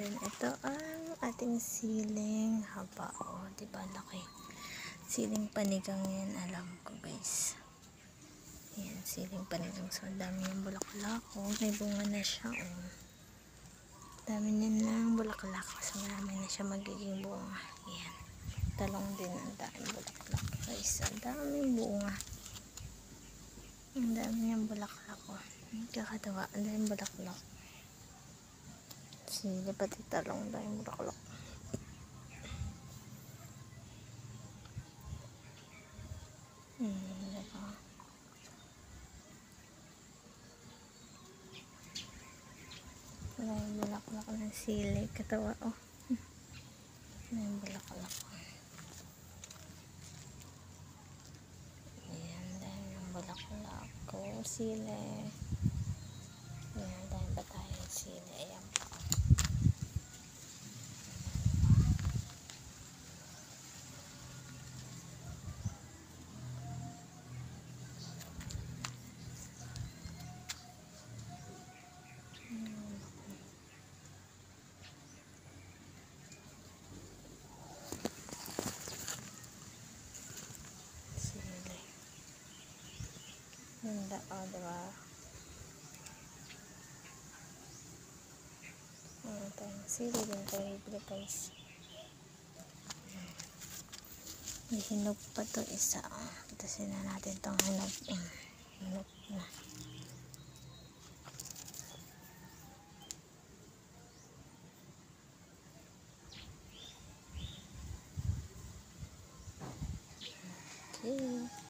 then ito ang ating siling haba. O, diba laki? Siling panigang yan, alam ko guys. Yan, siling panigang. So, dami yung bulaklak. O, may bunga na siya. O, dami niyan ng bulaklak. So, marami na siya magiging bunga. Yan. Talong din ang daming bulaklak. Guys, ang daming bunga. Ang dami niyang bulaklak. O, kakatawa. Ang daming bulaklak. Sili, pati talong, daming bulaklak. Diba? Daming bulaklak ng sili. Katawa. O, daming bulaklak. Ayan, daming bulaklak. O, sili. Ayan, dahil ba tayo sili? Ayan pa. Sili. Ganda, o, diba? Ayan tayong sili din tayo bibili guys. May hinog pa to isa. Patasin na natin itong hinog. Hinog na. Okay.